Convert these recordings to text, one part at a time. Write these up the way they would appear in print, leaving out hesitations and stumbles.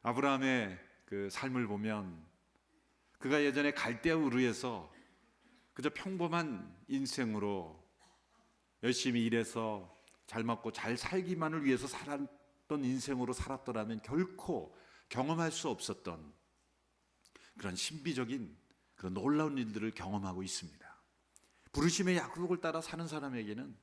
아브라함의 그 삶을 보면 그가 예전에 갈대아 우르에서 그저 평범한 인생으로 열심히 일해서 잘 먹고 잘 살기만을 위해서 살았던 인생으로 살았더라면 결코 경험할 수 없었던 그런 신비적인 그런 놀라운 일들을 경험하고 있습니다. 부르심의 약속을 따라 사는 사람에게는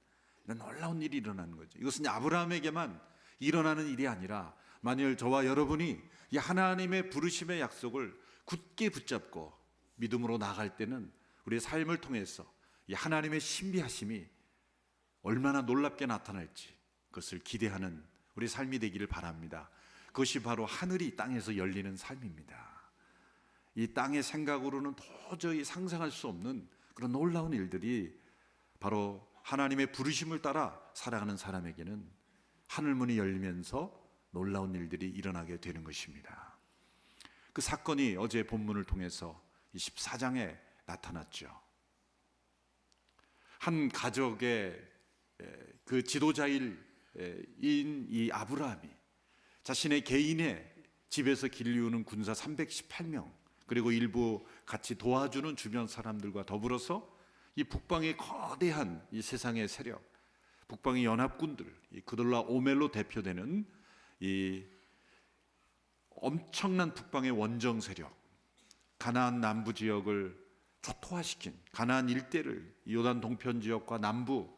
이런 놀라운 일이 일어나는 거죠. 이것은 아브라함에게만 일어나는 일이 아니라 만일 저와 여러분이 이 하나님의 부르심의 약속을 굳게 붙잡고 믿음으로 나아갈 때는 우리의 삶을 통해서 이 하나님의 신비하심이 얼마나 놀랍게 나타날지 그것을 기대하는 우리 삶이 되기를 바랍니다. 그것이 바로 하늘이 땅에서 열리는 삶입니다. 이 땅의 생각으로는 도저히 상상할 수 없는 그런 놀라운 일들이 바로 하나님의 부르심을 따라 살아가는 사람에게는 하늘문이 열리면서 놀라운 일들이 일어나게 되는 것입니다. 그 사건이 어제 본문을 통해서 24장에 나타났죠. 한 가족의 그 지도자인 이 아브라함이 자신의 개인의 집에서 길리우는 군사 318명 그리고 일부 같이 도와주는 주변 사람들과 더불어서 이 북방의 거대한 이 세상의 세력, 북방의 연합군들, 이 그돌라 오멜로 대표되는 이 엄청난 북방의 원정 세력, 가나안 남부 지역을 초토화시킨 가나안 일대를 요단 동편 지역과 남부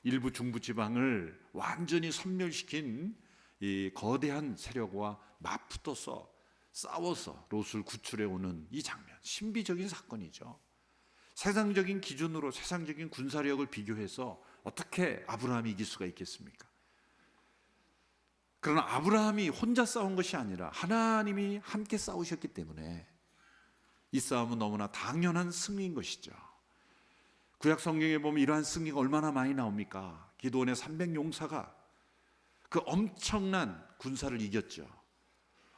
일부 중부 지방을 완전히 섬멸시킨 이 거대한 세력과 맞붙어서 싸워서 롯을 구출해 오는 이 장면, 신비적인 사건이죠. 세상적인 기준으로 세상적인 군사력을 비교해서 어떻게 아브라함이 이길 수가 있겠습니까? 그러나 아브라함이 혼자 싸운 것이 아니라 하나님이 함께 싸우셨기 때문에 이 싸움은 너무나 당연한 승리인 것이죠. 구약 성경에 보면 이러한 승리가 얼마나 많이 나옵니까? 기드온의 300용사가 그 엄청난 군사를 이겼죠.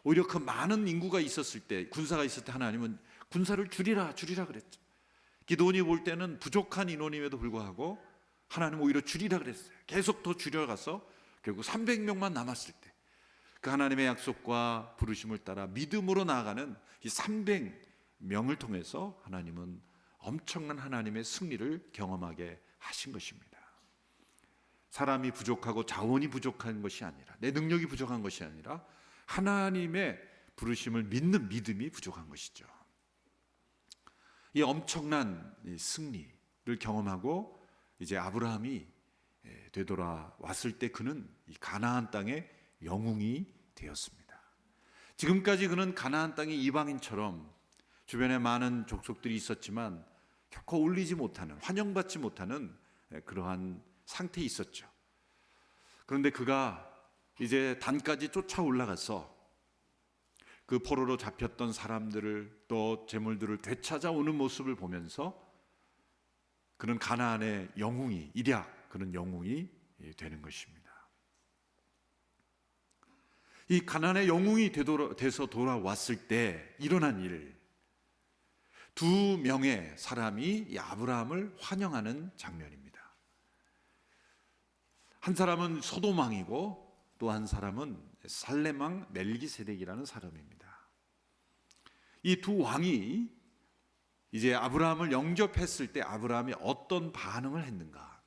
오히려 그 많은 인구가 있었을 때, 군사가 있을 때 하나님은 군사를 줄이라 그랬죠. 기드온이 볼 때는 부족한 인원임에도 불구하고 하나님은 오히려 줄이라 그랬어요. 계속 더 줄여가서 결국 300명만 남았을 때 그 하나님의 약속과 부르심을 따라 믿음으로 나아가는 이 300명을 통해서 하나님은 엄청난 하나님의 승리를 경험하게 하신 것입니다. 사람이 부족하고 자원이 부족한 것이 아니라, 내 능력이 부족한 것이 아니라 하나님의 부르심을 믿는 믿음이 부족한 것이죠. 이 엄청난 승리를 경험하고 이제 아브라함이 되돌아왔을 때 그는 이 가나안 땅의 영웅이 되었습니다. 지금까지 그는 가나안 땅의 이방인처럼 주변에 많은 족속들이 있었지만 결코 어울리지 못하는, 환영받지 못하는 그러한 상태에 있었죠. 그런데 그가 이제 단까지 쫓아 올라가서 그 포로로 잡혔던 사람들을 또 재물들을 되찾아오는 모습을 보면서 그는 가나안의 영웅이, 일약 그는 영웅이 되는 것입니다. 이 가나안의 영웅이 돼서 돌아왔을 때 일어난 일, 두 명의 사람이 이 아브라함을 환영하는 장면입니다. 한 사람은 소돔 왕이고 또 한 사람은 살렘 왕 멜기세덱이라는 사람입니다. 이 두 왕이 이제 아브라함을 영접했을 때 아브라함이 어떤 반응을 했는가,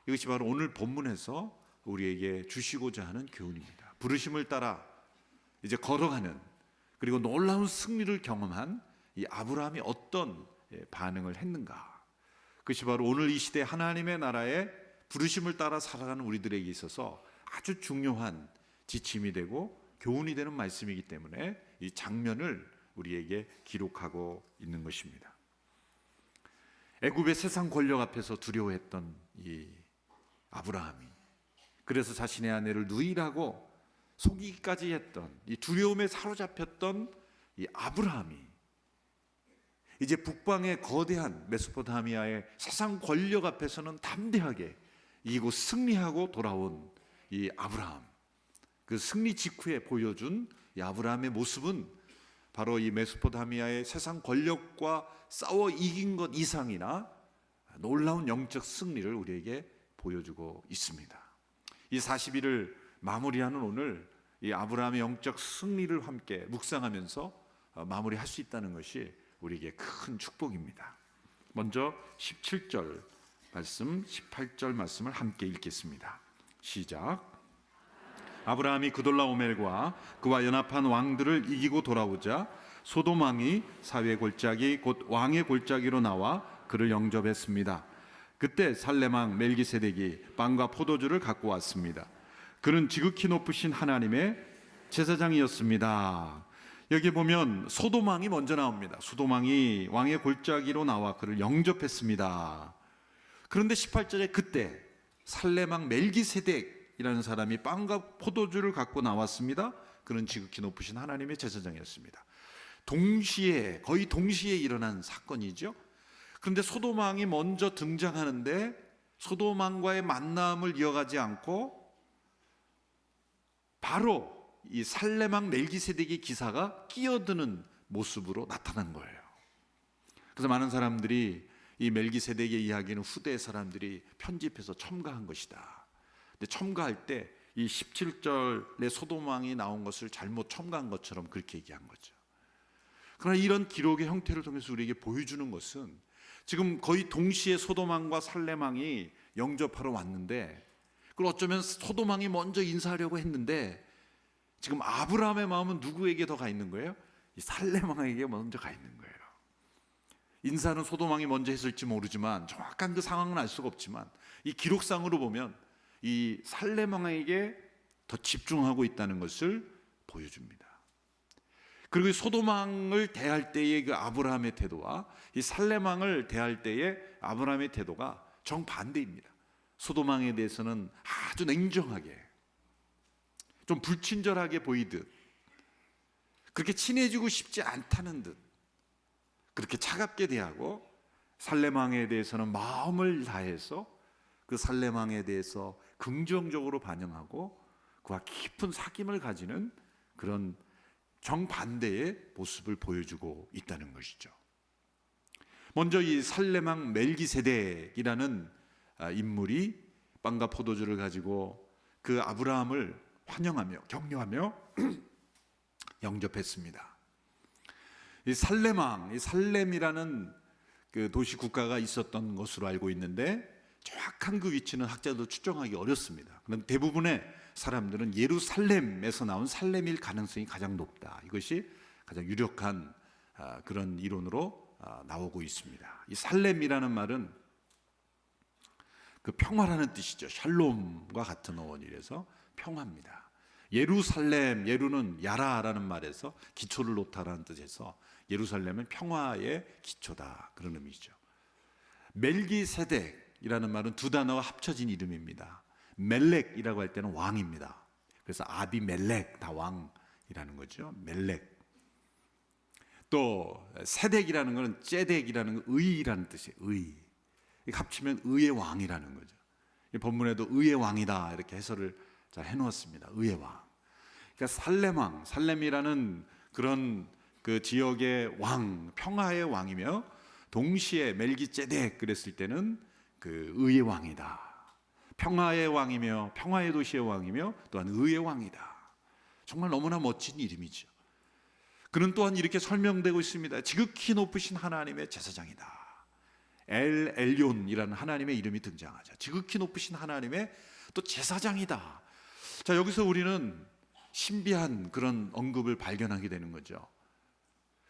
이것이 바로 오늘 본문에서 우리에게 주시고자 하는 교훈입니다. 부르심을 따라 이제 걸어가는, 그리고 놀라운 승리를 경험한 이 아브라함이 어떤 반응을 했는가, 그것이 바로 오늘 이 시대 하나님의 나라의 부르심을 따라 살아가는 우리들에게 있어서 아주 중요한 지침이 되고 교훈이 되는 말씀이기 때문에 이 장면을 우리에게 기록하고 있는 것입니다. 애굽의 세상 권력 앞에서 두려워했던 이 아브라함이, 그래서 자신의 아내를 누이라고 속이기까지 했던, 이 두려움에 사로잡혔던 이 아브라함이 이제 북방의 거대한 메소포타미아의 세상 권력 앞에서는 담대하게 이기고 승리하고 돌아온 이 아브라함, 그 승리 직후에 보여준 이 아브라함의 모습은 바로 이 메소포타미아의 세상 권력과 싸워 이긴 것 이상이나 놀라운 영적 승리를 우리에게 보여주고 있습니다. 이 40일을 마무리하는 오늘, 이 아브라함의 영적 승리를 함께 묵상하면서 마무리할 수 있다는 것이 우리에게 큰 축복입니다. 먼저 17절 말씀, 18절 말씀을 함께 읽겠습니다. 시작. 아브라함이 그돌라오멜과 그와 연합한 왕들을 이기고 돌아오자 소돔 왕이 사위의 골짜기 곧 왕의 골짜기로 나와 그를 영접했습니다. 그때 살렘 왕 멜기세덱이 빵과 포도주를 갖고 왔습니다. 그는 지극히 높으신 하나님의 제사장이었습니다. 여기 보면 소돔 왕이 먼저 나옵니다. 소돔 왕이 왕의 골짜기로 나와 그를 영접했습니다. 그런데 18절에 그때 살렘 왕 멜기세덱이라는 사람이 빵과 포도주를 갖고 나왔습니다. 그는 지극히 높으신 하나님의 제사장이었습니다. 동시에, 거의 동시에 일어난 사건이죠. 그런데 소돔 왕이 먼저 등장하는데 소돔 왕과의 만남을 이어가지 않고 바로 이 살렘 왕 멜기세덱의 기사가 끼어드는 모습으로 나타난 거예요. 그래서 많은 사람들이 이 멜기세덱의 이야기는 후대 사람들이 편집해서 첨가한 것이다. 근데 첨가할 때 이 17절에 소돔 왕이 나온 것을 잘못 첨가한 것처럼 그렇게 얘기한 거죠. 그러나 이런 기록의 형태를 통해서 우리에게 보여주는 것은 지금 거의 동시에 소돔 왕과 살렘 왕이 영접하러 왔는데, 그리고 어쩌면 소돔 왕이 먼저 인사하려고 했는데 지금 아브라함의 마음은 누구에게 더 가 있는 거예요? 이 살렘 왕에게 먼저 가 있는 거예요. 인사는 소돔 왕이 먼저 했을지 모르지만, 정확한 그 상황은 알 수가 없지만 이 기록상으로 보면 이 살렘 왕에게 더 집중하고 있다는 것을 보여줍니다. 그리고 소돔 왕을 대할 때의 그 아브라함의 태도와 이 살렘 왕을 대할 때의 아브라함의 태도가 정반대입니다. 소돔 왕에 대해서는 아주 냉정하게, 좀 불친절하게 보이듯, 그렇게 친해지고 싶지 않다는 듯 그렇게 차갑게 대하고, 살렘 왕에 대해서는 마음을 다해서 그 살렘 왕에 대해서 긍정적으로 반응하고 그와 깊은 사귐을 가지는 그런 정반대의 모습을 보여주고 있다는 것이죠. 먼저 이 살렘 왕 멜기세덱이라는 인물이 빵과 포도주를 가지고 그 아브라함을 환영하며 격려하며 영접했습니다. 이 살렘 왕, 이 살렘이라는 그 도시 국가가 있었던 것으로 알고 있는데 정확한 그 위치는 학자도 추정하기 어렵습니다. 그런데 대부분의 사람들은 예루살렘에서 나온 살렘일 가능성이 가장 높다. 이것이 가장 유력한 그런 이론으로 나오고 있습니다. 이 살렘이라는 말은 그 평화라는 뜻이죠. 샬롬과 같은 어원이라서 평화입니다. 예루살렘, 예루는 야라라는 말에서 기초를 놓다라는 뜻에서 예루살렘은 평화의 기초다, 그런 의미죠. 멜기세덱이라는 말은 두 단어가 합쳐진 이름입니다. 멜렉이라고 할 때는 왕입니다. 그래서 아비멜렉, 다 왕이라는 거죠. 멜렉. 또 세덱이라는 것은 째덱이라는 의라는 뜻이에요. 의. 합치면 의의 왕이라는 거죠. 본문에도 의의 왕이다 이렇게 해설을 잘 해놓았습니다. 의의 왕. 그러니까 살렘 왕, 살렘이라는 그런 그 지역의 왕, 평화의 왕이며 동시에 멜기ጼ덱 그랬을 때는 그 의의 왕이다. 평화의 왕이며 평화의 도시의 왕이며 또한 의의 왕이다. 정말 너무나 멋진 이름이죠. 그는 또한 이렇게 설명되고 있습니다. 지극히 높으신 하나님의 제사장이다. 엘 엘론이라는 하나님의 이름이 등장하죠. 지극히 높으신 하나님의 또 제사장이다. 자, 여기서 우리는 신비한 그런 언급을 발견하게 되는 거죠.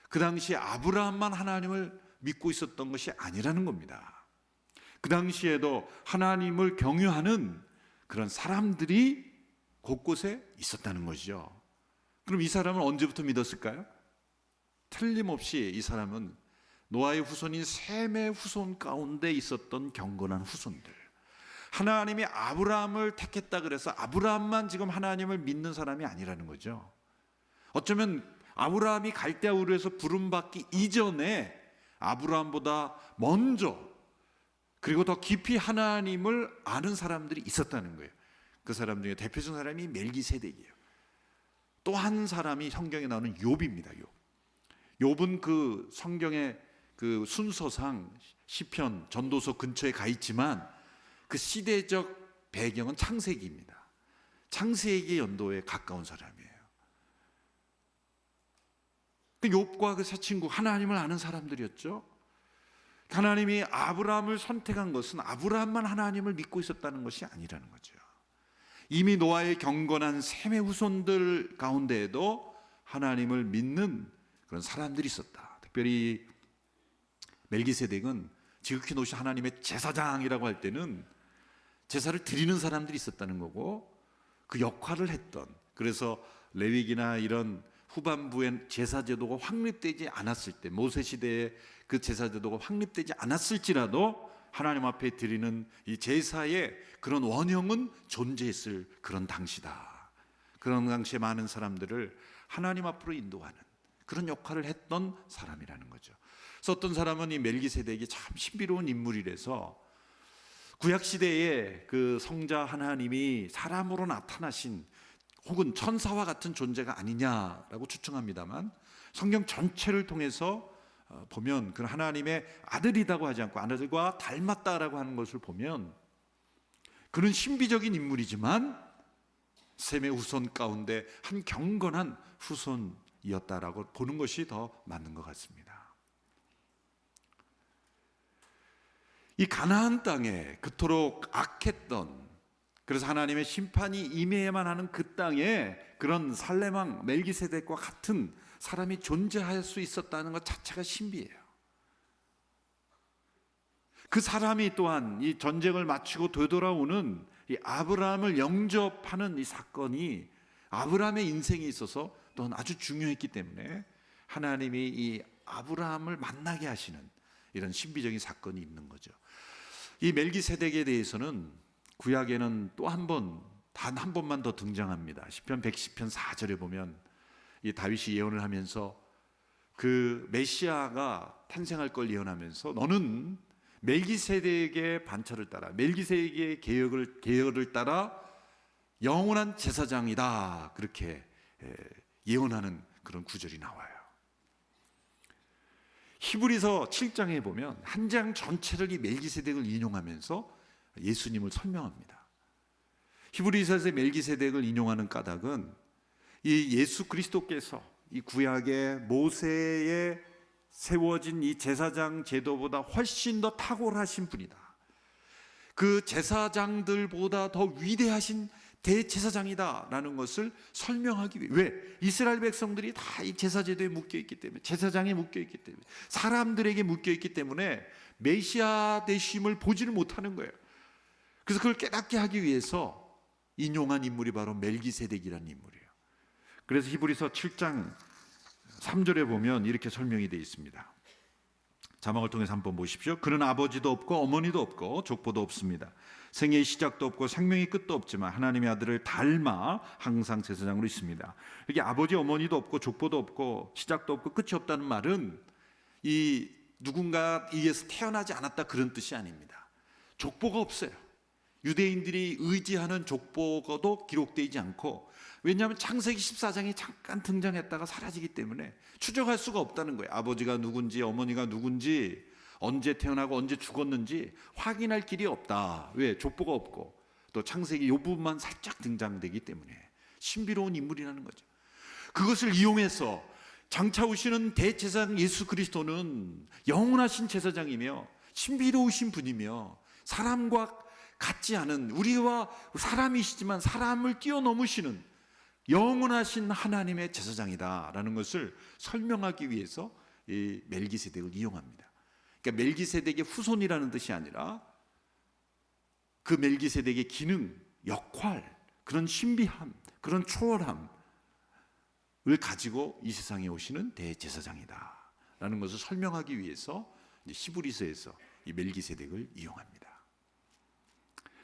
그 당시 아브라함만 하나님을 믿고 있었던 것이 아니라는 겁니다. 그 당시에도 하나님을 경유하는 그런 사람들이 곳곳에 있었다는 것이죠. 그럼 이 사람은 언제부터 믿었을까요? 틀림없이 이 사람은 노아의 후손인 셈의 후손 가운데 있었던 경건한 후손들, 하나님이 아브라함을 택했다 그래서 아브라함만 지금 하나님을 믿는 사람이 아니라는 거죠. 어쩌면 아브라함이 갈대아 우르에서 부름받기 이전에 아브라함보다 먼저 그리고 더 깊이 하나님을 아는 사람들이 있었다는 거예요. 그 사람 중에 대표적인 사람이 멜기세덱이에요. 또 한 사람이 성경에 나오는 욥입니다. 욥은 그 성경의 그 순서상 시편 전도서 근처에 가 있지만 그 시대적 배경은 창세기입니다. 창세기 연도에 가까운 사람이에요. 그 욥과 그 세 친구 하나님을 아는 사람들이었죠. 하나님이 아브라함을 선택한 것은 아브라함만 하나님을 믿고 있었다는 것이 아니라는 거죠. 이미 노아의 경건한 셈의 후손들 가운데에도 하나님을 믿는 그런 사람들이 있었다. 특별히 멜기세덱은 지극히 높으신 하나님의 제사장이라고 할 때는 제사를 드리는 사람들이 있었다는 거고 그 역할을 했던, 그래서 레위기나 이런 후반부엔 제사제도가 확립되지 않았을 때, 모세 시대에 그 제사제도가 확립되지 않았을지라도 하나님 앞에 드리는 이 제사의 그런 원형은 존재했을 그런 당시다. 그런 당시에 많은 사람들을 하나님 앞으로 인도하는 그런 역할을 했던 사람이라는 거죠. 그래서 어떤 사람은 이 멜기세덱이 참 신비로운 인물이라서 구약 시대에 그 성자 하나님이 사람으로 나타나신 혹은 천사와 같은 존재가 아니냐라고 추측합니다만, 성경 전체를 통해서 보면 그 하나님의 아들이라고 하지 않고 아들과 닮았다라고 하는 것을 보면 그는 신비적인 인물이지만 셈의 후손 가운데 한 경건한 후손이었다라고 보는 것이 더 맞는 것 같습니다. 이 가나안 땅에 그토록 악했던, 그래서 하나님의 심판이 임해야만 하는 그 땅에 그런 살레망 멜기세덱과 같은 사람이 존재할 수 있었다는 것 자체가 신비해요. 그 사람이 또한 이 전쟁을 마치고 되돌아오는 이 아브라함을 영접하는 이 사건이 아브라함의 인생에 있어서 또한 아주 중요했기 때문에 하나님이 이 아브라함을 만나게 하시는 이런 신비적인 사건이 있는 거죠. 이 멜기세덱에 대해서는 구약에는 또 한 번, 단 한 번만 더 등장합니다. 시편 110편 4절에 보면 이 다윗이 예언을 하면서 그 메시아가 탄생할 걸 예언하면서 너는 멜기세덱의 반차를 따라, 멜기세덱의 계열을 따라 영원한 제사장이다, 그렇게 예언하는 그런 구절이 나와요. 히브리서 7장에 보면 한 장 전체를 이 멜기세덱을 인용하면서 예수님을 설명합니다. 히브리서에서 멜기세덱을 인용하는 까닭은 이 예수 그리스도께서 이 구약의 모세에 세워진 이 제사장 제도보다 훨씬 더 탁월하신 분이다. 그 제사장들보다 더 위대하신 대제사장이다라는 것을 설명하기 위해, 왜? 이스라엘 백성들이 다 이 제사제도에 묶여있기 때문에, 제사장에 묶여있기 때문에, 사람들에게 묶여있기 때문에 메시아 되심을 보지를 못하는 거예요. 그래서 그걸 깨닫게 하기 위해서 인용한 인물이 바로 멜기세덱이라는 인물이에요. 그래서 히브리서 7장 3절에 보면 이렇게 설명이 되어 있습니다. 자막을 통해서 한번 보십시오. 그는 아버지도 없고 어머니도 없고 족보도 없습니다. 생애의 시작도 없고 생명의 끝도 없지만 하나님의 아들을 닮아 항상 제사장으로 있습니다. 이게 아버지 어머니도 없고 족보도 없고 시작도 없고 끝이 없다는 말은 이 누군가 이에서 태어나지 않았다 그런 뜻이 아닙니다. 족보가 없어요. 유대인들이 의지하는 족보도 기록되지 않고, 왜냐하면 창세기 14장에 잠깐 등장했다가 사라지기 때문에 추적할 수가 없다는 거예요. 아버지가 누군지 어머니가 누군지 언제 태어나고 언제 죽었는지 확인할 길이 없다. 왜? 족보가 없고 또 창세기 이 부분만 살짝 등장되기 때문에 신비로운 인물이라는 거죠. 그것을 이용해서 장차 오시는 대제사장 예수 그리스도는 영원하신 제사장이며 신비로우신 분이며 사람과 같지 않은, 우리와 사람이시지만 사람을 뛰어넘으시는 영원하신 하나님의 제사장이다라는 것을 설명하기 위해서 이 멜기세덱을 이용합니다. 그러니까 멜기세덱의 후손이라는 뜻이 아니라 그 멜기세덱의 기능, 역할, 그런 신비함, 그런 초월함을 가지고 이 세상에 오시는 대제사장이다라는 것을 설명하기 위해서 히브리서에서 이 멜기세덱을 이용합니다.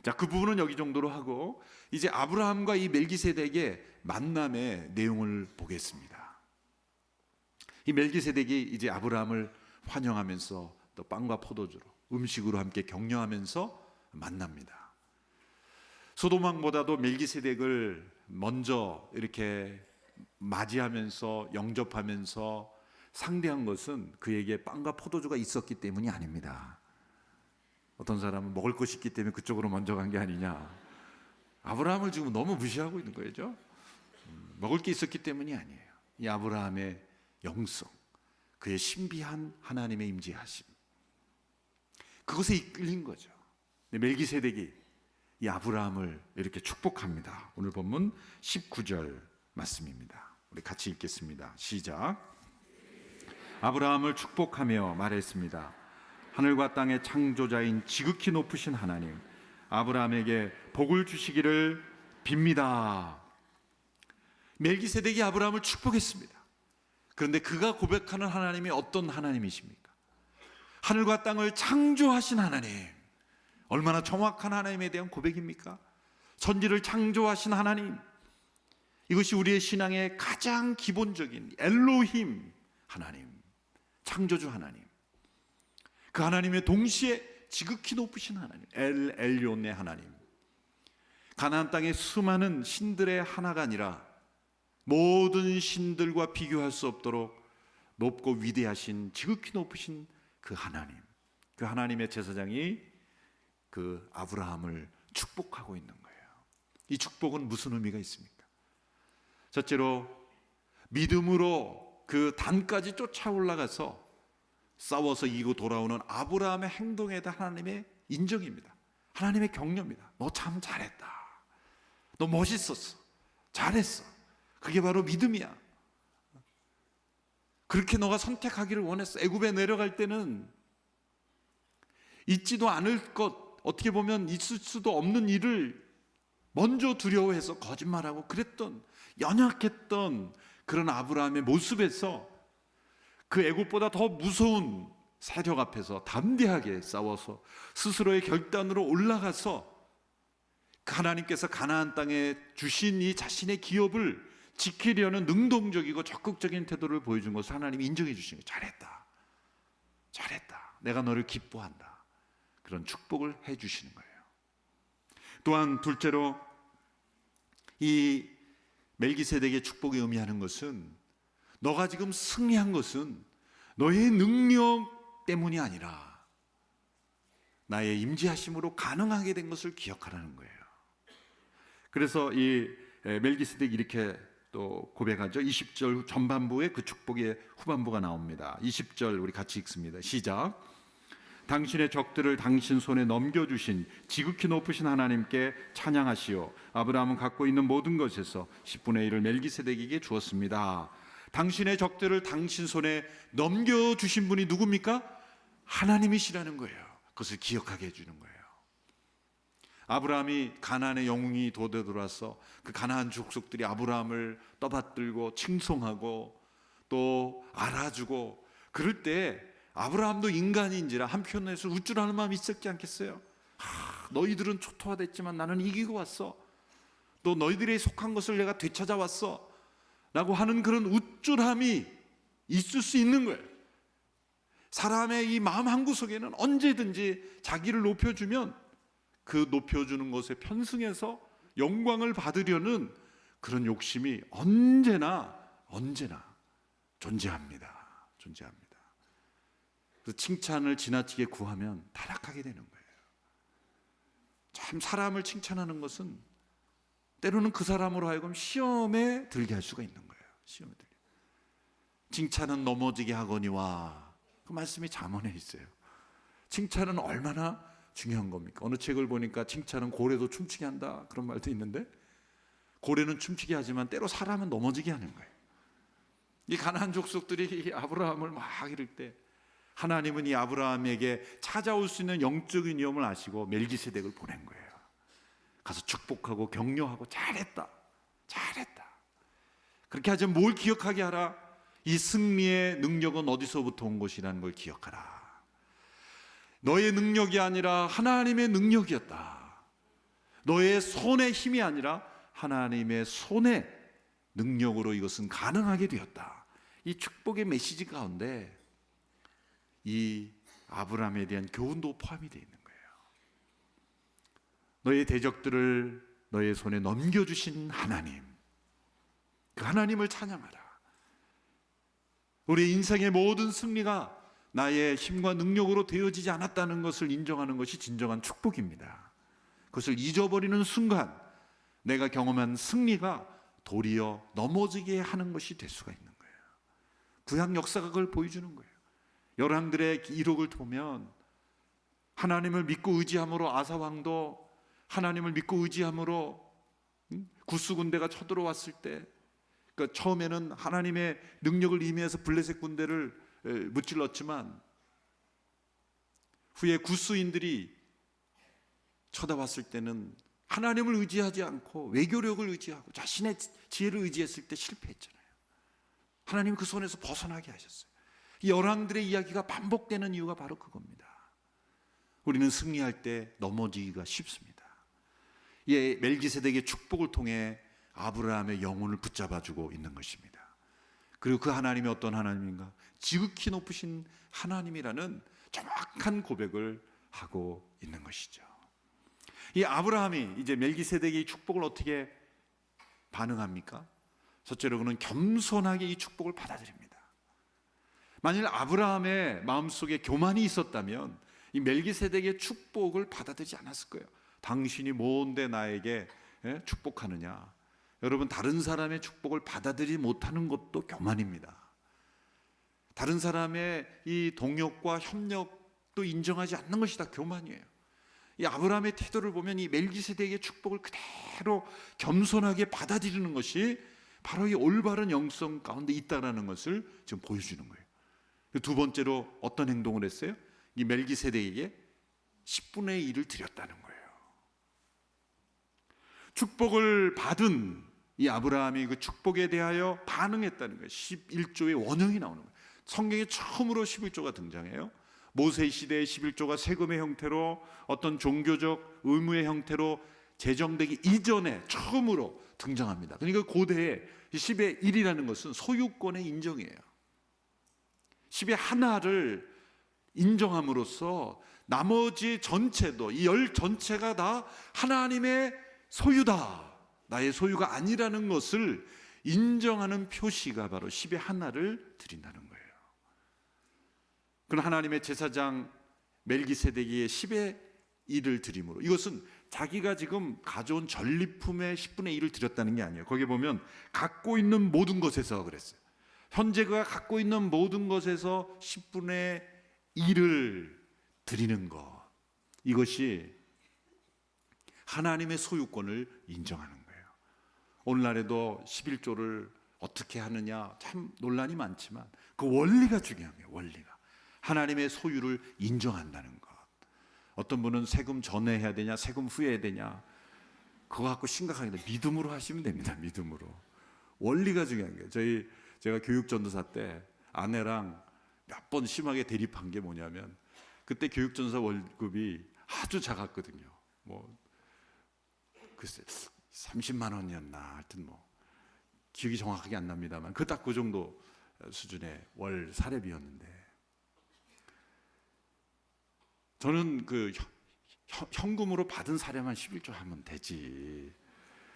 자, 그 부분은 여기 정도로 하고 이제 아브라함과 이 멜기세덱의 만남의 내용을 보겠습니다. 이 멜기세덱이 이제 아브라함을 환영하면서 또 빵과 포도주로 음식으로 함께 격려하면서 만납니다. 소돔왕보다도 멜기세덱을 먼저 이렇게 맞이하면서 영접하면서 상대한 것은 그에게 빵과 포도주가 있었기 때문이 아닙니다. 어떤 사람은 먹을 것이 있기 때문에 그쪽으로 먼저 간 게 아니냐. 아브라함을 지금 너무 무시하고 있는 거죠. 먹을 게 있었기 때문이 아니에요. 이 아브라함의 영성, 그의 신비한 하나님의 임재하심, 그것에 이끌린 거죠. 멜기세덱이 이 아브라함을 이렇게 축복합니다. 오늘 본문 19절 말씀입니다. 우리 같이 읽겠습니다. 시작. 아브라함을 축복하며 말했습니다. 하늘과 땅의 창조자인 지극히 높으신 하나님, 아브라함에게 복을 주시기를 빕니다. 멜기세덱이 아브라함을 축복했습니다. 그런데 그가 고백하는 하나님이 어떤 하나님이십니까? 하늘과 땅을 창조하신 하나님. 얼마나 정확한 하나님에 대한 고백입니까? 천지를 창조하신 하나님. 이것이 우리의 신앙의 가장 기본적인 엘로힘 하나님, 창조주 하나님. 그 하나님의 동시에 지극히 높으신 하나님, 엘요네 하나님. 가나안 땅의 수많은 신들의 하나가 아니라 모든 신들과 비교할 수 없도록 높고 위대하신 지극히 높으신 그 하나님, 그 하나님의 제사장이 그 아브라함을 축복하고 있는 거예요. 이 축복은 무슨 의미가 있습니까? 첫째로 믿음으로 그 단까지 쫓아 올라가서 싸워서 이기고 돌아오는 아브라함의 행동에 대한 하나님의 인정입니다. 하나님의 격려입니다. 너 참 잘했다. 너 멋있었어. 잘했어. 그게 바로 믿음이야. 그렇게 너가 선택하기를 원했어. 애굽에 내려갈 때는 있지도 않을 것, 어떻게 보면 있을 수도 없는 일을 먼저 두려워해서 거짓말하고 그랬던, 연약했던 그런 아브라함의 모습에서 그 애굽보다 더 무서운 세력 앞에서 담대하게 싸워서 스스로의 결단으로 올라가서 하나님께서 가나안 땅에 주신 이 자신의 기업을 지키려는 능동적이고 적극적인 태도를 보여준 것을 하나님이 인정해 주신 거예요. 잘했다. 잘했다. 내가 너를 기뻐한다. 그런 축복을 해 주시는 거예요. 또한 둘째로 이 멜기세덱의 축복이 의미하는 것은 너가 지금 승리한 것은 너의 능력 때문이 아니라 나의 임재하심으로 가능하게 된 것을 기억하라는 거예요. 그래서 이 멜기세덱이 이렇게 또 고백하죠. 20절 전반부에 그 축복의 후반부가 나옵니다. 20절 우리 같이 읽습니다. 시작. 당신의 적들을 당신 손에 넘겨주신 지극히 높으신 하나님께 찬양하시오. 아브라함은 갖고 있는 모든 것에서 10분의 1을 멜기세덱에게 주었습니다. 당신의 적들을 당신 손에 넘겨주신 분이 누굽니까? 하나님이시라는 거예요. 그것을 기억하게 해주는 거예요. 아브라함이 가나안의 영웅이 도에 들어와서 그 가나안 족속들이 아브라함을 떠받들고 칭송하고 또 알아주고 그럴 때 아브라함도 인간인지라 한편에서 우쭐하는 마음이 있었지 않겠어요? 너희들은 초토화됐지만 나는 이기고 왔어. 또 너희들이 속한 것을 내가 되찾아왔어 라고 하는 그런 우쭐함이 있을 수 있는 거예요. 사람의 이 마음 한구석에는 언제든지 자기를 높여주면 그 높여주는 것에 편승해서 영광을 받으려는 그런 욕심이 언제나 존재합니다. 그래서 칭찬을 지나치게 구하면 타락하게 되는 거예요. 참 사람을 칭찬하는 것은 때로는 그 사람으로 하여금 시험에 들게 할 수가 있는 거예요. 시험에 들게. 칭찬은 넘어지게 하거니와 그 말씀이 잠언에 있어요. 칭찬은 얼마나 중요한 겁니까? 어느 책을 보니까 칭찬은 고래도 춤추게 한다 그런 말도 있는데 고래는 춤추게 하지만 때로 사람은 넘어지게 하는 거예요. 이 가나안 족속들이 아브라함을 막 이럴 때 하나님은 이 아브라함에게 찾아올 수 있는 영적인 위험을 아시고 멜기세덱을 보낸 거예요. 가서 축복하고 격려하고 잘했다. 그렇게 하지 뭘 기억하게 하라? 이 승리의 능력은 어디서부터 온 것이라는 걸 기억하라. 너의 능력이 아니라 하나님의 능력이었다. 너의 손의 힘이 아니라 하나님의 손의 능력으로 이것은 가능하게 되었다. 이 축복의 메시지 가운데 이 아브라함에 대한 교훈도 포함이 되어 있는 거예요. 너의 대적들을 너의 손에 넘겨주신 하나님, 그 하나님을 찬양하라. 우리 인생의 모든 승리가 나의 힘과 능력으로 되어지지 않았다는 것을 인정하는 것이 진정한 축복입니다. 그것을 잊어버리는 순간 내가 경험한 승리가 도리어 넘어지게 하는 것이 될 수가 있는 거예요. 구약 역사가 그걸 보여주는 거예요. 열왕들의 기록을 보면 하나님을 믿고 의지함으로 아사 왕도 하나님을 믿고 의지함으로 구스 군대가 쳐들어왔을 때, 그러니까 처음에는 하나님의 능력을 의미해서 블레셋 군대를 무찔렀지만 후에 구스인들이 쳐다봤을 때는 하나님을 의지하지 않고 외교력을 의지하고 자신의 지혜를 의지했을 때 실패했잖아요. 하나님이 그 손에서 벗어나게 하셨어요. 이 열왕들의 이야기가 반복되는 이유가 바로 그겁니다. 우리는 승리할 때 넘어지기가 쉽습니다. 이 멜기세덱의 축복을 통해 아브라함의 영혼을 붙잡아주고 있는 것입니다. 그리고 그 하나님이 어떤 하나님인가? 지극히 높으신 하나님이라는 정확한 고백을 하고 있는 것이죠. 이 아브라함이 이제 멜기세덱의 축복을 어떻게 반응합니까? 첫째로 그는 겸손하게 이 축복을 받아들입니다. 만일 아브라함의 마음속에 교만이 있었다면 이 멜기세덱의 축복을 받아들이지 않았을 거예요. 당신이 뭔데 나에게 축복하느냐? 여러분, 다른 사람의 축복을 받아들이지 못하는 것도 교만입니다. 다른 사람의 이 동역과 협력도 인정하지 않는 것이 다 교만이에요. 이 아브라함의 태도를 보면 이 멜기세덱의 축복을 그대로 겸손하게 받아들이는 것이 바로 이 올바른 영성 가운데 있다라는 것을 지금 보여주는 거예요. 두 번째로 어떤 행동을 했어요? 이 멜기세덱에게 10분의 1을 드렸다는 거예요. 축복을 받은 이 아브라함이 그 축복에 대하여 반응했다는 거예요. 11조의 원형이 나오는 거예요. 성경에 처음으로 11조가 등장해요. 모세 시대의 11조가 세금의 형태로 어떤 종교적 의무의 형태로 제정되기 이전에 처음으로 등장합니다. 그러니까 고대에 10의 1이라는 것은 소유권의 인정이에요. 10의 하나를 인정함으로써 나머지 전체도, 이 열 전체가 다 하나님의 소유다, 나의 소유가 아니라는 것을 인정하는 표시가 바로 10의 하나를 드린다는 거예요. 그는 하나님의 제사장 멜기세덱의 10의 1을 드림으로, 이것은 자기가 지금 가져온 전리품의 10분의 1을 드렸다는 게 아니에요. 거기에 보면 갖고 있는 모든 것에서 그랬어요. 현재 그가 갖고 있는 모든 것에서 10분의 1을 드리는 것, 이것이 하나님의 소유권을 인정하는 거예요. 오늘날에도 11조를 어떻게 하느냐 참 논란이 많지만 그 원리가 중요한 거예요. 원리가 하나님의 소유를 인정한다는 것. 어떤 분은 세금 전에 해야 되냐 세금 후에 해야 되냐 그거 갖고 심각하게 믿음으로 하시면 됩니다. 믿음으로. 원리가 중요한 거예요. 제가 교육전도사 때 아내랑 몇 번 심하게 대립한 게 뭐냐면, 그때 교육전도사 월급이 아주 작았거든요. 뭐 글쎄 30만 원이었나 하여튼 뭐 기억이 정확하게 안 납니다만 그 딱 그 정도 수준의 월 사례비였는데, 저는 그 현금으로 받은 사례만 11조 하면 되지.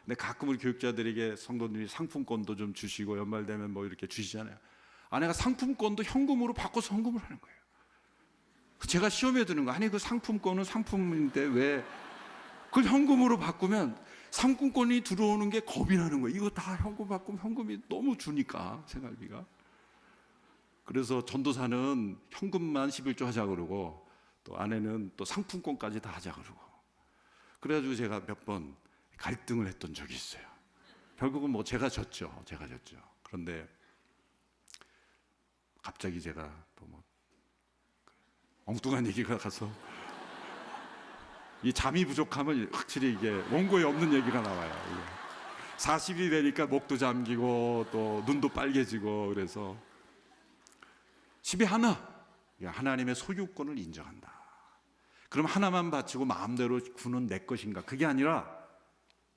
근데 가끔 우리 교육자들에게 성도들이 상품권도 좀 주시고 연말 되면 뭐 이렇게 주시잖아요. 아내가 상품권도 현금으로 바꿔서 헌금을 하는 거예요. 제가 시험에 드는 거, 아니 그 상품권은 상품인데 왜 그걸 현금으로 바꾸면 상품권이 들어오는 게 겁이 나는 거예요. 이거 다 현금 바꾸면 현금이 너무 주니까 생활비가. 그래서 전도사는 현금만 11조 하자 그러고 또 아내는 또 상품권까지 다 하자 그러고, 그래가지고 제가 몇 번 갈등을 했던 적이 있어요. 결국은 뭐 제가 졌죠. 그런데 갑자기 제가 또 뭐 엉뚱한 얘기가 가서 이 잠이 부족하면 확실히 이게 원고에 없는 얘기가 나와요. 40이 되니까 목도 잠기고 또 눈도 빨개지고, 그래서 10의 하나, 하나님의 소유권을 인정한다. 그럼 하나만 바치고 마음대로 구는 내 것인가? 그게 아니라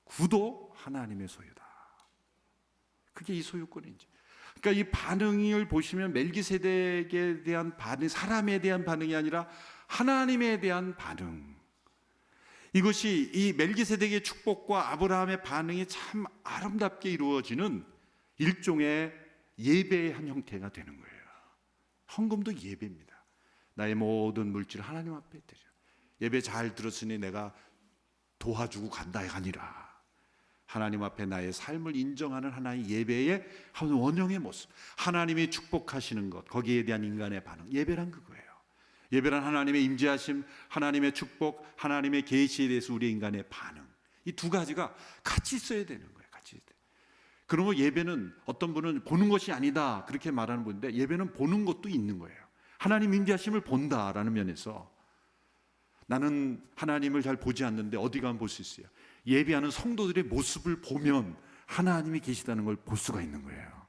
구도 하나님의 소유다. 그게 이 소유권인지. 그러니까 이 반응을 보시면 멜기세덱에 대한 반응, 사람에 대한 반응이 아니라 하나님에 대한 반응. 이것이 이 멜기세덱의 축복과 아브라함의 반응이 참 아름답게 이루어지는 일종의 예배의 한 형태가 되는 거예요. 헌금도 예배입니다. 나의 모든 물질을 하나님 앞에 드려. 예배 잘 들었으니 내가 도와주고 간다가 아니라 하나님 앞에 나의 삶을 인정하는 하나의 예배의 한 원형의 모습, 하나님이 축복하시는 것, 거기에 대한 인간의 반응, 예배란 그거예요. 예배란 하나님의 임재하심, 하나님의 축복, 하나님의 계시에 대해서 우리 인간의 반응, 이 두 가지가 같이 있어야 되는 거예요. 같이. 그러면 예배는 어떤 분은 보는 것이 아니다 그렇게 말하는 분인데, 예배는 보는 것도 있는 거예요. 하나님 임재하심을 본다라는 면에서 나는 하나님을 잘 보지 않는데 어디 가면 볼 수 있어요. 예배하는 성도들의 모습을 보면 하나님이 계시다는 걸 볼 수가 있는 거예요.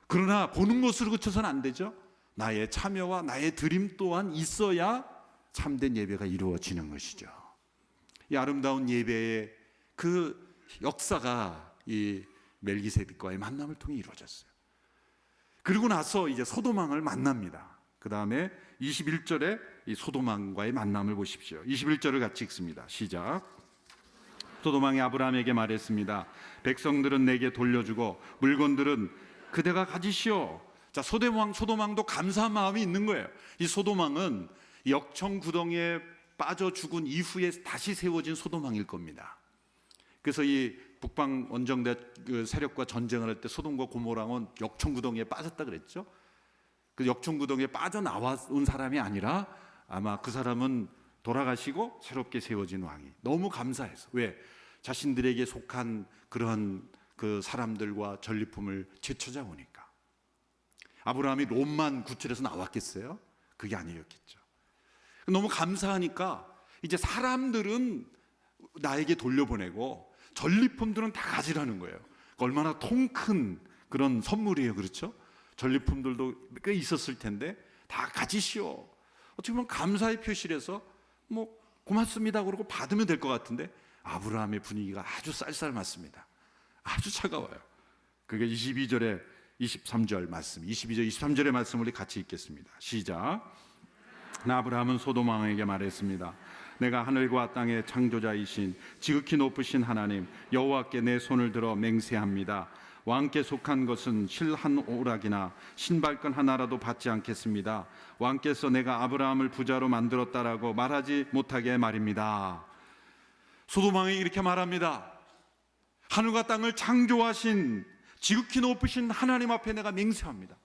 그러나 보는 것으로 그쳐서는 안 되죠. 나의 참여와 나의 드림 또한 있어야 참된 예배가 이루어지는 것이죠. 이 아름다운 예배의 그 역사가 이 멜기세덱과의 만남을 통해 이루어졌어요. 그리고 나서 이제 소돔왕을 만납니다. 그 다음에 21절에 이 소돔왕과의 만남을 보십시오. 21절을 같이 읽습니다. 시작. 소돔왕이 아브라함에게 말했습니다. 백성들은 내게 돌려주고 물건들은 그대가 가지시오. 자, 소돔왕도 감사한 마음이 있는 거예요. 이 소돔왕은 역청구덩이에 빠져 죽은 이후에 다시 세워진 소돔왕일 겁니다. 그래서 이 북방 원정대 세력과 전쟁을 할 때 소돔과 고모라는 역청구덩이에 빠졌다 그랬죠. 그 역청구덩이에 빠져나온 사람이 아니라 아마 그 사람은 돌아가시고 새롭게 세워진 왕이 너무 감사해서, 왜? 자신들에게 속한 그런 그 사람들과 전리품을 되찾아오니까. 아브라함이 롬만 구출해서 나왔겠어요? 그게 아니었겠죠. 너무 감사하니까 이제 사람들은 나에게 돌려보내고 전리품들은 다 가지라는 거예요. 얼마나 통 큰 그런 선물이에요, 그렇죠? 전리품들도 꽤 있었을 텐데 다 가지시오. 어떻게 보면 감사의 표시를 해서 뭐 고맙습니다 그러고 받으면 될 것 같은데, 아브라함의 분위기가 아주 쌀쌀맞습니다. 아주 차가워요. 그게 22절에 23절 말씀, 22절 23절의 말씀 우리 같이 읽겠습니다. 시작. 아브라함은 소돔 왕에게 말했습니다. 내가 하늘과 땅의 창조자이신 지극히 높으신 하나님 여호와께 내 손을 들어 맹세합니다. 왕께 속한 것은 실 한 오락이나 신발끈 하나라도 받지 않겠습니다. 왕께서 내가 아브라함을 부자로 만들었다라고 말하지 못하게 말입니다. 소돔 왕이 이렇게 말합니다. 하늘과 땅을 창조하신 지극히 높으신 하나님 앞에 내가 맹세합니다.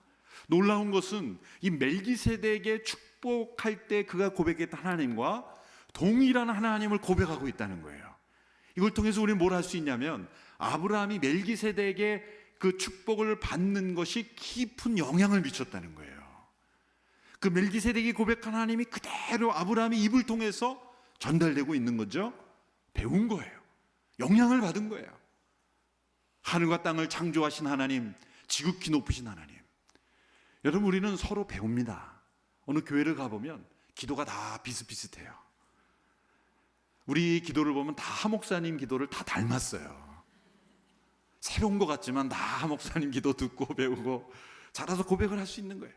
놀라운 것은 이 멜기세덱에게 축복할 때 그가 고백했던 하나님과 동일한 하나님을 고백하고 있다는 거예요. 이걸 통해서 우리는 뭘 할 수 있냐면, 아브라함이 멜기세덱의 그 축복을 받는 것이 깊은 영향을 미쳤다는 거예요. 그 멜기세덱이 고백한 하나님이 그대로 아브라함의 입을 통해서 전달되고 있는 거죠. 배운 거예요. 영향을 받은 거예요. 하늘과 땅을 창조하신 하나님, 지극히 높으신 하나님. 여러분, 우리는 서로 배웁니다. 어느 교회를 가보면 기도가 다 비슷비슷해요. 우리 기도를 보면 다 하 목사님 기도를 다 닮았어요. 새로운 것 같지만 다 하 목사님 기도 듣고 배우고 자라서 고백을 할 수 있는 거예요.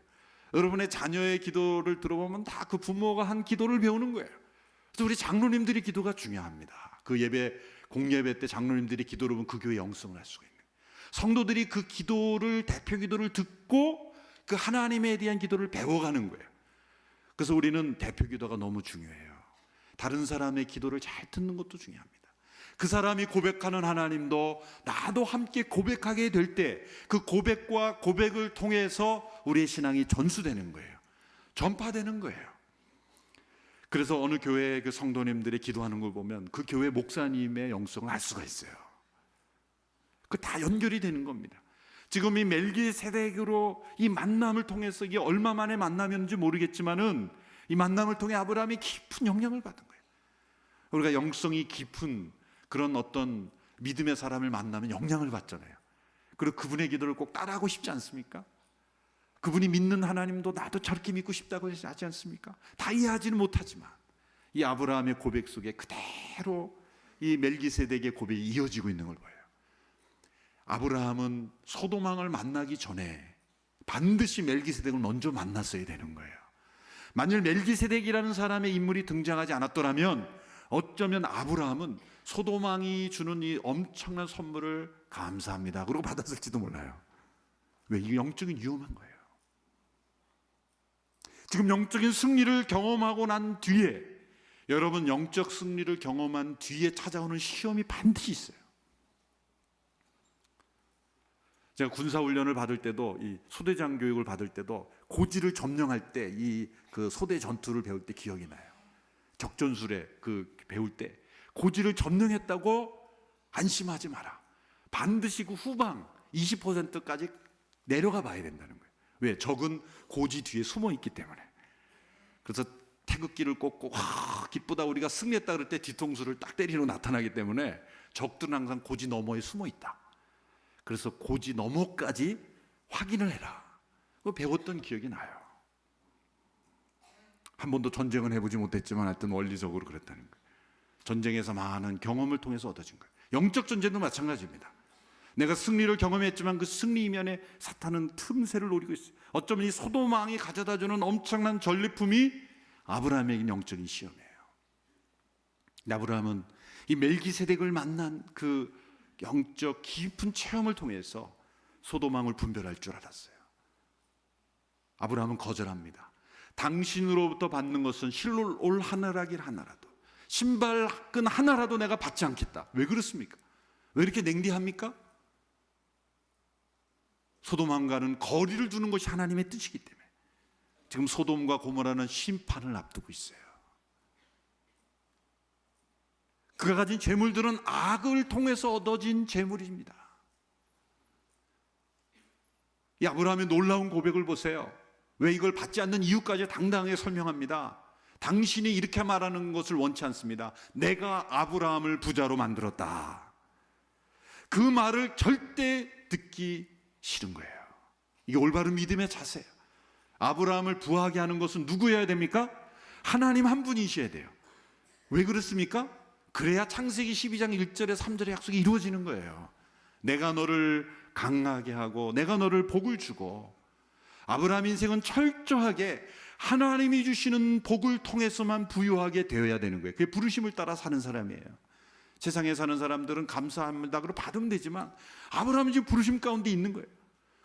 여러분의 자녀의 기도를 들어보면 다 그 부모가 한 기도를 배우는 거예요. 그래서 우리 장로님들이 기도가 중요합니다. 그 예배, 공예배 때 장로님들이 기도를 보면 그 교회의 영성을 할 수가 있는 거예요. 성도들이 그 기도를, 대표 기도를 듣고 그 하나님에 대한 기도를 배워가는 거예요. 그래서 우리는 대표 기도가 너무 중요해요. 다른 사람의 기도를 잘 듣는 것도 중요합니다. 그 사람이 고백하는 하나님도 나도 함께 고백하게 될 때 그 고백과 고백을 통해서 우리의 신앙이 전수되는 거예요. 전파되는 거예요. 그래서 어느 교회의 그 성도님들이 기도하는 걸 보면 그 교회 목사님의 영성을 알 수가 있어요. 그 다 연결이 되는 겁니다. 지금 이 멜기세덱으로 이 만남을 통해서, 이게 얼마 만에 만남이었는지 모르겠지만은 이 만남을 통해 아브라함이 깊은 영향을 받은 거예요. 우리가 영성이 깊은 그런 어떤 믿음의 사람을 만나면 영향을 받잖아요. 그리고 그분의 기도를 꼭 따라하고 싶지 않습니까? 그분이 믿는 하나님도 나도 저렇게 믿고 싶다고 하지 않습니까? 다 이해하지는 못하지만 이 아브라함의 고백 속에 그대로 이 멜기세덱의 고백이 이어지고 있는 걸 봐요. 아브라함은 소돔왕을 만나기 전에 반드시 멜기세덱을 먼저 만났어야 되는 거예요. 만일 멜기세덱이라는 사람의 인물이 등장하지 않았더라면 어쩌면 아브라함은 소돔왕이 주는 이 엄청난 선물을 감사합니다 그러고 받았을지도 몰라요. 왜? 이게 영적인 위험한 거예요. 지금 영적인 승리를 경험하고 난 뒤에, 여러분 영적 승리를 경험한 뒤에 찾아오는 시험이 반드시 있어요. 제가 군사훈련을 받을 때도, 이 소대장 교육을 받을 때도 고지를 점령할 때 이 그 소대 전투를 배울 때 기억이 나요. 격전술에 배울 때 고지를 점령했다고 안심하지 마라. 반드시 그 후방 20%까지 내려가 봐야 된다는 거예요. 왜? 적은 고지 뒤에 숨어 있기 때문에. 그래서 태극기를 꽂고 기쁘다 우리가 승리했다 그럴 때 뒤통수를 딱 때리러 나타나기 때문에 적들은 항상 고지 너머에 숨어 있다. 그래서 고지 너머까지 확인을 해라. 그거 배웠던 기억이 나요. 한 번도 전쟁은 해보지 못했지만 하여튼 원리적으로 그랬다는 거예요. 전쟁에서 많은 경험을 통해서 얻어진 거예요. 영적 전쟁도 마찬가지입니다. 내가 승리를 경험했지만 그 승리 이면에 사탄은 틈새를 노리고 있어요. 어쩌면 이 소돔 왕이 가져다주는 엄청난 전리품이 아브라함에게 영적인 시험이에요. 아브라함은 이 멜기세덱을 만난 그 영적 깊은 체험을 통해서 소돔 왕을 분별할 줄 알았어요. 아브라함은 거절합니다. 당신으로부터 받는 것은 실로 올 하나라길 하나라도, 신발끈 하나라도 내가 받지 않겠다. 왜 그렇습니까? 왜 이렇게 냉디합니까? 소돔왕과는 거리를 두는 것이 하나님의 뜻이기 때문에 지금 소돔과 고모라는 심판을 앞두고 있어요. 그가 가진 재물들은 악을 통해서 얻어진 재물입니다. 이 아브라함의 놀라운 고백을 보세요. 왜 이걸 받지 않는 이유까지 당당하게 설명합니다. 당신이 이렇게 말하는 것을 원치 않습니다. 내가 아브라함을 부자로 만들었다. 그 말을 절대 듣기 싫은 거예요. 이게 올바른 믿음의 자세예요. 아브라함을 부하게 하는 것은 누구여야 됩니까? 하나님 한 분이셔야 돼요. 왜 그렇습니까? 그래야 창세기 12장 1절에 3절의 약속이 이루어지는 거예요. 내가 너를 강하게 하고 내가 너를 복을 주고. 아브라함 인생은 철저하게 하나님이 주시는 복을 통해서만 부유하게 되어야 되는 거예요. 그게 부르심을 따라 사는 사람이에요. 세상에 사는 사람들은 감사합니다 그러고 받으면 되지만 아브라함은 지금 부르심 가운데 있는 거예요.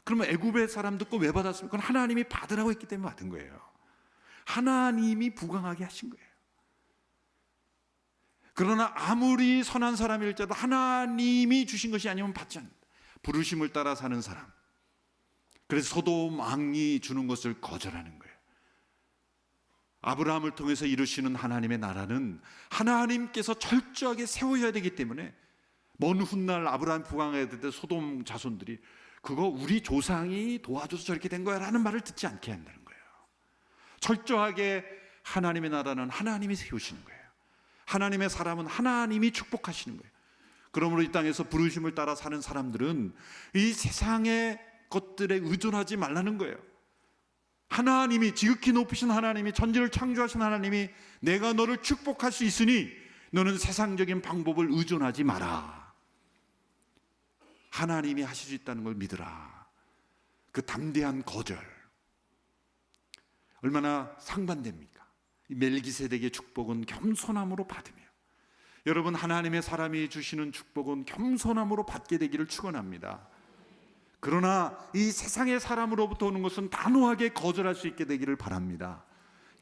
그러면 애굽의 사람들 거 왜 받았습니까? 그건 하나님이 받으라고 했기 때문에 받은 거예요. 하나님이 부강하게 하신 거예요. 그러나 아무리 선한 사람일지라도 하나님이 주신 것이 아니면 받지 않는다. 부르심을 따라 사는 사람. 그래서 소돔 왕이 주는 것을 거절하는 거예요. 아브라함을 통해서 이루시는 하나님의 나라는 하나님께서 철저하게 세워야 되기 때문에 먼 훗날 아브라함 부강해야 될 때 소돔 자손들이 그거 우리 조상이 도와줘서 저렇게 된 거야 라는 말을 듣지 않게 한다는 거예요. 철저하게 하나님의 나라는 하나님이 세우시는 거예요. 하나님의 사람은 하나님이 축복하시는 거예요. 그러므로 이 땅에서 부르심을 따라 사는 사람들은 이 세상의 것들에 의존하지 말라는 거예요. 하나님이, 지극히 높으신 하나님이, 천지를 창조하신 하나님이 내가 너를 축복할 수 있으니 너는 세상적인 방법을 의존하지 마라. 하나님이 하실 수 있다는 걸 믿으라. 그 담대한 거절 얼마나 상반됩니까? 이 멜기세덱의 축복은 겸손함으로 받으며, 여러분 하나님의 사람이 주시는 축복은 겸손함으로 받게 되기를 축원합니다. 그러나 이 세상의 사람으로부터 오는 것은 단호하게 거절할 수 있게 되기를 바랍니다.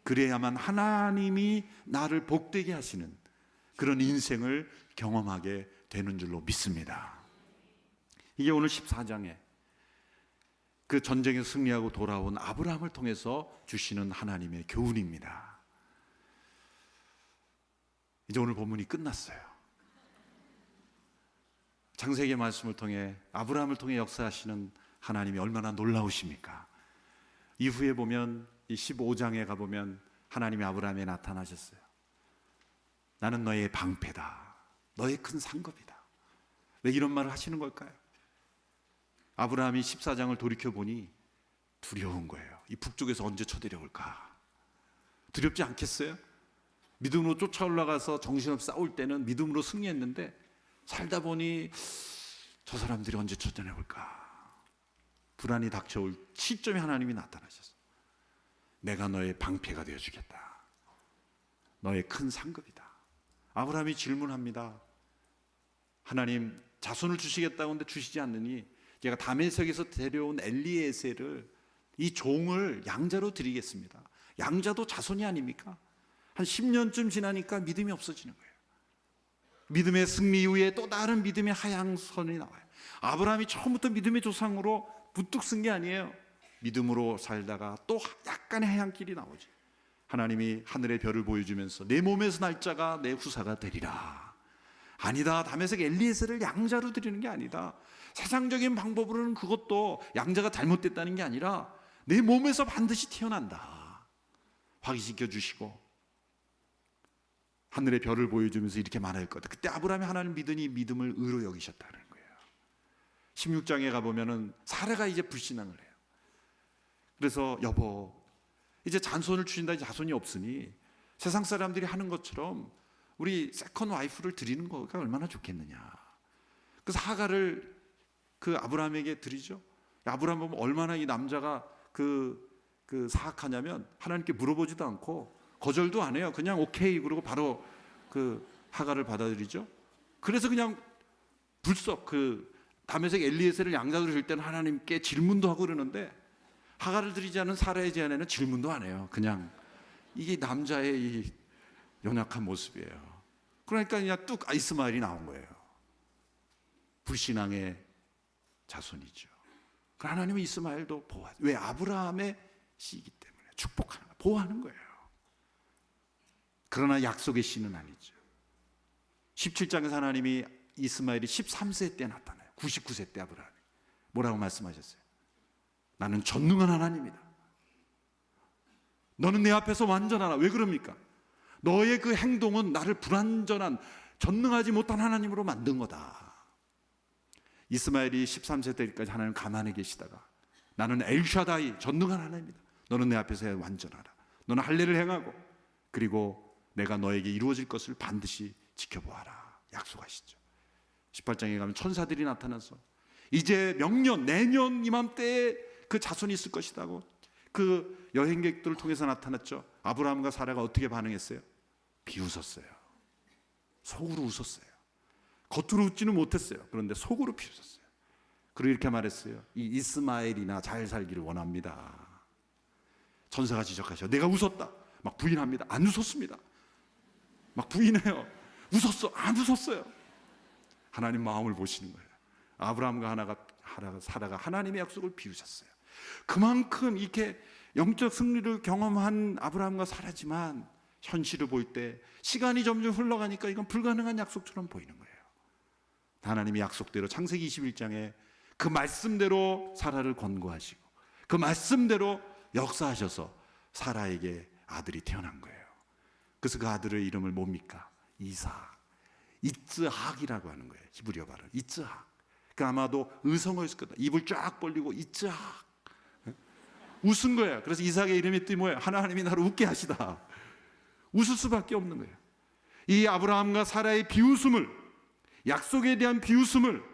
그래야만 하나님이 나를 복되게 하시는 그런 인생을 경험하게 되는 줄로 믿습니다. 이게 오늘 14장에 그 전쟁에 승리하고 돌아온 아브라함을 통해서 주시는 하나님의 교훈입니다. 이제 오늘 본문이 끝났어요. 창세기의 말씀을 통해 아브라함을 통해 역사하시는 하나님이 얼마나 놀라우십니까? 이후에 보면 이 15장에 가보면 하나님이 아브라함에 나타나셨어요. 나는 너의 방패다. 너의 큰 상급이다. 왜 이런 말을 하시는 걸까요? 아브라함이 14장을 돌이켜보니 두려운 거예요. 이 북쪽에서 언제 쳐들어올까? 두렵지 않겠어요? 믿음으로 쫓아 올라가서 정신없이 싸울 때는 믿음으로 승리했는데 살다 보니 저 사람들이 언제 처전해 볼까? 불안이 닥쳐올 시점에 하나님이 나타나셨어. 내가 너의 방패가 되어주겠다. 너의 큰 상급이다. 아브라함이 질문합니다. 하나님 자손을 주시겠다고 하는데 주시지 않느니 제가 다메섹에서 데려온 엘리에셀을 이 종을 양자로 드리겠습니다. 양자도 자손이 아닙니까? 한 10년쯤 지나니까 믿음이 없어지는 거예요. 믿음의 승리 이후에 또 다른 믿음의 하향선이 나와요. 아브라함이 처음부터 믿음의 조상으로 부뚝 쓴 게 아니에요. 믿음으로 살다가 또 약간의 하향길이 나오죠. 하나님이 하늘의 별을 보여주면서 내 몸에서 날 자가 내 후사가 되리라. 아니다. 다메섹 엘리에셀을 양자로 드리는 게 아니다. 세상적인 방법으로는 그것도 양자가 잘못됐다는 게 아니라 내 몸에서 반드시 태어난다. 확인시켜 주시고 하늘의 별을 보여주면서 이렇게 말할 거다. 그때 아브라함이 하나님을 믿으니 믿음을 의로 여기셨다는 거예요. 16장에 가보면은 사라가 이제 불신앙을 해요. 그래서 여보 이제 잔손을 주신다. 자손이 없으니 세상 사람들이 하는 것처럼 우리 세컨 와이프를 드리는 거가 얼마나 좋겠느냐. 그래서 하가를 그 아브라함에게 드리죠. 아브라함 보면 얼마나 이 남자가 그 사악하냐면 하나님께 물어보지도 않고 거절도 안 해요. 그냥 오케이 그러고 바로 그 하가를 받아들이죠. 그래서 그냥 불쑥 그 다메섹 엘리에셀을 양자로 드릴 때는 하나님께 질문도 하고 그러는데 하가를 드리지 않은 사라의 제안에는 질문도 안 해요. 그냥 이게 남자의 이 연약한 모습이에요. 그러니까 그냥 뚝 이스마엘이 나온 거예요. 불신앙의 자손이죠. 하나님은 이스마엘도 보호하죠. 왜? 아브라함의 씨이기 때문에 축복하는 거예요. 보호하는 거예요. 그러나 약속의 씨는 아니죠. 17장에서 하나님이 이스마엘이 13세 때 나타나요. 99세 때 아브라함이 뭐라고 말씀하셨어요? 나는 전능한 하나님이다. 너는 내 앞에서 완전하라. 왜 그럽니까? 너의 그 행동은 나를 불완전한 전능하지 못한 하나님으로 만든 거다. 이스마엘이 13세 때까지 하나님 가만히 계시다가 나는 엘샤다이 전능한 하나님이다. 너는 내 앞에서 완전하라. 너는 할례를 행하고 그리고 내가 너에게 이루어질 것을 반드시 지켜보아라. 약속하시죠. 18장에 가면 천사들이 나타나서 이제 명년 내년 이맘때에 그 자손이 있을 것이라고 그 여행객들을 통해서 나타났죠. 아브라함과 사라가 어떻게 반응했어요? 비웃었어요. 속으로 웃었어요. 겉으로 웃지는 못했어요. 그런데 속으로 비웃었어요. 그리고 이렇게 말했어요. 이 이스마엘이나 잘 살기를 원합니다. 천사가 지적하셔. 내가 웃었다. 막 부인합니다. 안 웃었습니다. 막 부인해요. 웃었어. 안 웃었어요. 하나님 마음을 보시는 거예요. 아브라함과 사라가 하나님의 약속을 비우셨어요. 그만큼 이렇게 영적 승리를 경험한 아브라함과 사라지만 현실을 볼 때 시간이 점점 흘러가니까 이건 불가능한 약속처럼 보이는 거예요. 하나님이 약속대로 창세기 21장에 그 말씀대로 사라를 권고하시고 그 말씀대로 역사하셔서 사라에게 아들이 태어난 거예요. 그래서 그 아들의 이름을 뭡니까? 이삭, 이츠학이라고 하는 거예요. 히브리어 발음 이츠학. 그 아마도 의성어였을 거다. 입을 쫙 벌리고 이츠학 웃은 거예요. 그래서 이삭의 이름의 뜻이 뭐예요? 하나님이 나를 웃게 하시다. 웃을 수밖에 없는 거예요. 이 아브라함과 사라의 비웃음을, 약속에 대한 비웃음을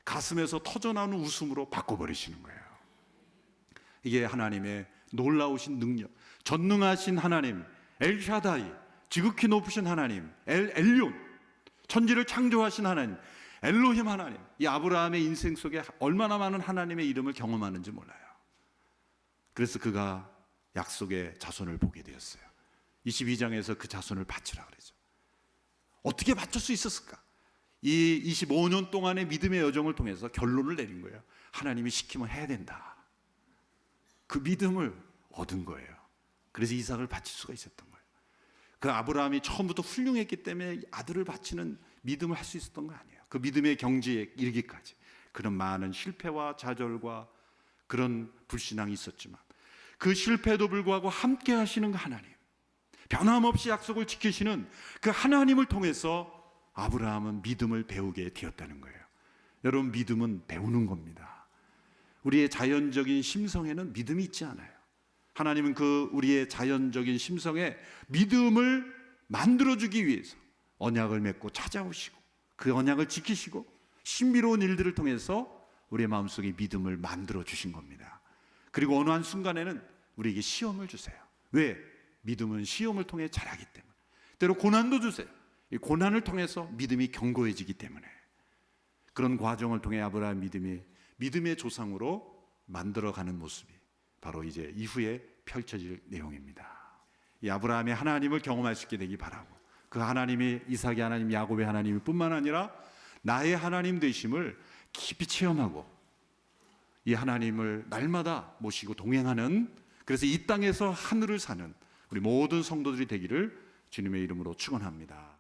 가슴에서 터져나오는 웃음으로 바꿔버리시는 거예요. 이게 하나님의 놀라우신 능력, 전능하신 하나님 엘샤다이, 지극히 높으신 하나님 엘yon, 천지를 창조하신 하나님 엘로힘 하나님. 이 아브라함의 인생 속에 얼마나 많은 하나님의 이름을 경험하는지 몰라요. 그래서 그가 약속의 자손을 보게 되었어요. 22장에서 그 자손을 바치라 그러죠. 어떻게 바칠 수 있었을까? 이 25년 동안의 믿음의 여정을 통해서 결론을 내린 거예요. 하나님이 시키면 해야 된다. 그 믿음을 얻은 거예요. 그래서 이삭을 바칠 수가 있었던 거예요. 그 아브라함이 처음부터 훌륭했기 때문에 아들을 바치는 믿음을 할 수 있었던 거 아니에요. 그 믿음의 경지에 이르기까지 그런 많은 실패와 좌절과 그런 불신앙이 있었지만 그 실패에도 불구하고 함께 하시는 그 하나님, 변함없이 약속을 지키시는 그 하나님을 통해서 아브라함은 믿음을 배우게 되었다는 거예요. 여러분, 믿음은 배우는 겁니다. 우리의 자연적인 심성에는 믿음이 있지 않아요. 하나님은 그 우리의 자연적인 심성에 믿음을 만들어주기 위해서 언약을 맺고 찾아오시고 그 언약을 지키시고 신비로운 일들을 통해서 우리의 마음속에 믿음을 만들어 주신 겁니다. 그리고 어느 한 순간에는 우리에게 시험을 주세요. 왜? 믿음은 시험을 통해 자라기 때문에. 때로 고난도 주세요. 이 고난을 통해서 믿음이 견고해지기 때문에. 그런 과정을 통해 아브라함 믿음의 조상으로 만들어가는 모습이 바로 이제 이후에 펼쳐질 내용입니다. 이 아브라함이 하나님을 경험할 수 있게 되기 바라고, 그 하나님이 이삭의 하나님, 야곱의 하나님 뿐만 아니라 나의 하나님 되심을 깊이 체험하고 이 하나님을 날마다 모시고 동행하는, 그래서 이 땅에서 하늘을 사는 우리 모든 성도들이 되기를 주님의 이름으로 축원합니다.